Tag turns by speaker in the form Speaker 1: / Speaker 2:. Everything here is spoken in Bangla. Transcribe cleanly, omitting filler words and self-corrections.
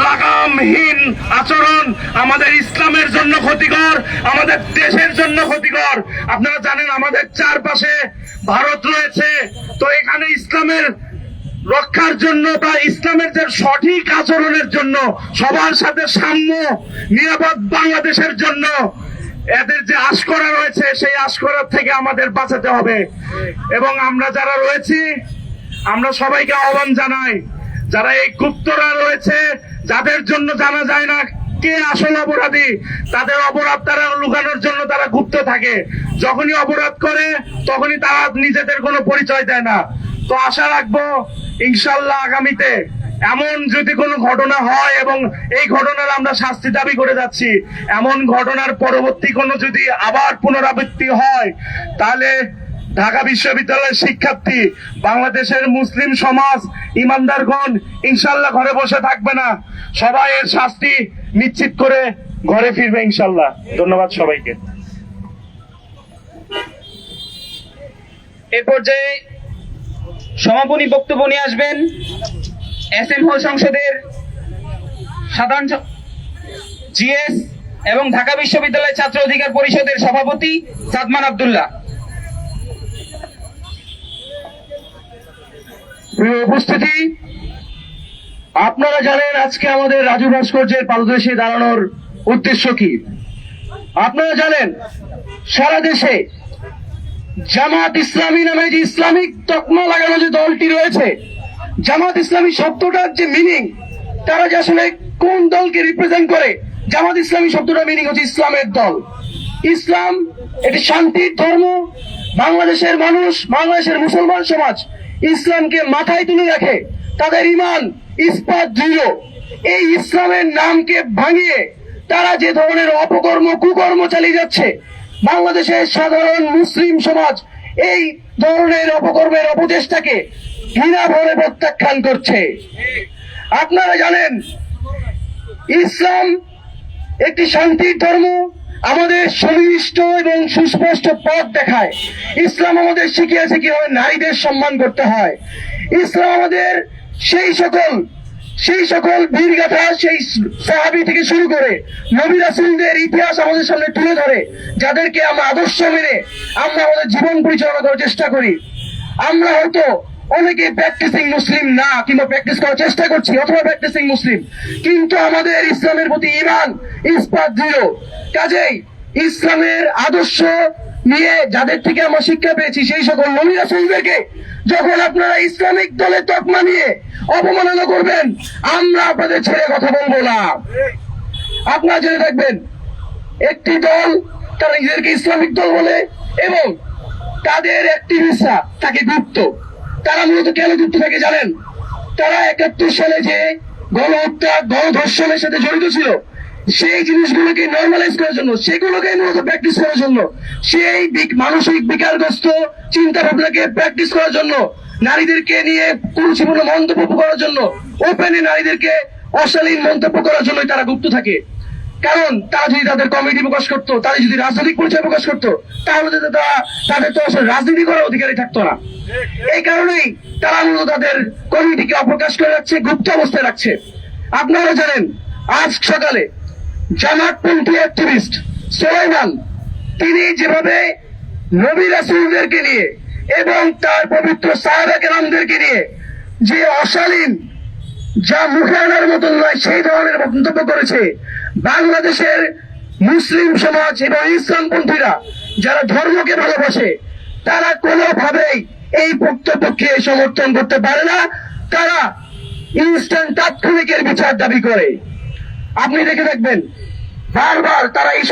Speaker 1: লাগামহীন আচরণ আমাদের ইসলামের জন্য ক্ষতিকর, আমাদের দেশের জন্য ক্ষতিকর। আপনারা জানেন আমাদের চারপাশে ভারত রয়েছে, তো এখানে ইসলামের রক্ষার জন্য বা ইসলামের যে সঠিক আচরণের জন্য, সবার সাথে সাম্য নিরাপদ বাংলাদেশের জন্য এদের যে আশকরা রয়েছে সেই আশকরার থেকে আমাদের বাঁচাতে হবে। এবং আমরা যারা রয়েছি আমরা সবাইকে আহ্বান জানাই, যারা এই গুপ্তরা রয়েছে যাদের জন্য জানা যায় না কে আসল অপরাধী, তাদের অপরাধ তারা লুকানোর জন্য তারা গুপ্ত থাকে, যখনই অপরাধ করে তখনই তারা নিজেদের কোনো পরিচয় দেয় না। তো আশা রাখবো ইনশাল্লাহ আগামীতে এমন যদি কোনো ঘটনা হয় এবং এই ঘটনার আমরা শাস্তি দাবি করে যাচ্ছি, এমন ঘটনার পরবর্তী কোনো যদি আবার পুনরাবৃত্তি হয় তাহলে ঢাকা বিশ্ববিদ্যালয়ের শিক্ষার্থী, বাংলাদেশের মুসলিম সমাজ, ইমানদারগণ ইনশাল্লাহ ঘরে বসে থাকবে না, সবাই এর শাস্তি নিশ্চিত করে ঘরে ফিরবে ইনশাল্লাহ। ধন্যবাদ সবাইকে।
Speaker 2: এ পর্যায়ে সমাপনী বক্তব্য নিয়ে আসবেন এসএম হল সংসদের সাধারণ জিএস এবং ঢাকা বিশ্ববিদ্যালয় ছাত্র অধিকার পরিষদের সভাপতি সাদমান আব্দুল্লাহ।
Speaker 1: প্রিয় উপস্থিতি, আপনারা জানেন আজকে আমাদের রাজু ভাস্কর্যের পাদদেশে দাঁড়ানোর উদ্দেশ্য কি। আপনারা জানেন সারা দেশে জামাত ইসলামী নামে যে ইসলামিক তকমা লাগানো যে দলটি রয়েছে, জামাত ইসলামী শব্দটার যে মিনিং, তারা যে আসলে কোন দলকে রিপ্রেজেন্ট করে, জামাত ইসলামী শব্দটার মিনিং হচ্ছে ইসলামের দল। ইসলাম এটি শান্তির ধর্ম। বাংলাদেশের মানুষ, বাংলাদেশের মুসলমান সমাজ ইসলামকে মাথায় তুলে রাখে, তাদের ঈমান ইসপাত দৃঢ়। এই ইসলামের নামকে ভাঙিয়ে তারা যে ধরনের অপকর্ম কুকর্ম চালিয়ে যাচ্ছে, বাংলাদেশের সাধারণ মুসলিম সমাজ এই ধরনের অপকর্মের অপচেষ্টাকে ঘৃণাভরে প্রত্যাখ্যান করছে। আপনারা জানেন ইসলাম একটি শান্তির ধর্ম, আমাদের সুনির্দিষ্ট এবং সুস্পষ্ট পথ দেখায়। ইসলাম আমাদের শিখিয়েছে কিভাবে নারীদের সম্মান করতে হয়। ইসলাম আমাদের সেই সকল বীরগাথা, সেই সাহাবী থেকে শুরু করে নবী রাসূলদের ইতিহাস আমাদের সামনে তুলে ধরে, যাদেরকে আমরা আদর্শ মেনে আমরা আমাদের জীবন পরিচালনা করার চেষ্টা করি। আমরা হয়তো অনেকে প্র্যাকটিসিং মুসলিম না, কিংবা প্র্যাকটিস করার চেষ্টা করছি অথবা প্র্যাকটিসিং মুসলিম, কিন্তু আমাদের ইসলামের প্রতি ঈমান ইসপাত দৃঢ়। কাজেই ইসলামের আদর্শ নিয়ে যাদের থেকে আমরা শিক্ষা পেয়েছি, সেই সকল নবী রাসূলদেরকে যখন আপনারা ইসলামিক দলের তকমা নিয়ে অপমাননা করবেন, আমরা আপনাদের ছেড়ে কথা বলবো না। আপনারা জেনে থাকবেন একটি দল তারা নিজেদেরকে ইসলামিক দল বলে এবং তাদের অ্যাক্টিভিস্টরা তাকে গুপ্ত। তারা মূলত কেন যুক্ত থাকে জানেন? তারা 71 সালে যে গণহত্যা গণধর্ষণের সাথে জড়িত ছিল, সেই জিনিসগুলোকে নর্মালাইজ করার জন্য, সেগুলোকে মূলত প্র্যাকটিস করার জন্য, সেই মানসিক বিকারগ্রস্ত চিন্তা ভাবনাকে প্র্যাকটিস করার জন্য, নারীদেরকে নিয়ে কুরুচিপূর্ণ মন্তব্য করার জন্য, ওপেনে নারীদেরকে অশালীন মন্তব্য করার জন্য তারা গুপ্ত থাকে। কারণ তারা যদি তাদের কমিটি প্রকাশ করতো, তাদের যদি রাজনৈতিক পরিচয় প্রকাশ করতো, তাহলে তাদের তো আসলে রাজনীতি করার অধিকারই থাকতো না। এই কারণেই তারা মূলত তাদের কমিটিকে অপ্রকাশ করে রাখছে, গুপ্ত অবস্থায় রাখছে। আপনারা জানেন আজ সকালে জামাতপন্থী অ্যাক্টিভিস্ট সুলাইমান, তিনি যেভাবে নবী রাসূলদেরকে নিয়ে এবং তার পবিত্র সাহাবা কেরামদেরকে নিয়ে যে অশালীন, যা মুখে আনার মতন নয় সেই ধরনের মন্তব্য করেছে, বাংলাদেশের মুসলিম সমাজ এবং ইসলামপন্থীরা যারা ধর্মকে ভালোবাসে, তারা কোনোভাবেই এই বক্তব্যকে সমর্থন করতে পারে না। তারা ইনস্ট্যান্ট তাৎক্ষণিকের বিচার দাবি করে। আপনি দেখে দেখবেন বারবার তারা এই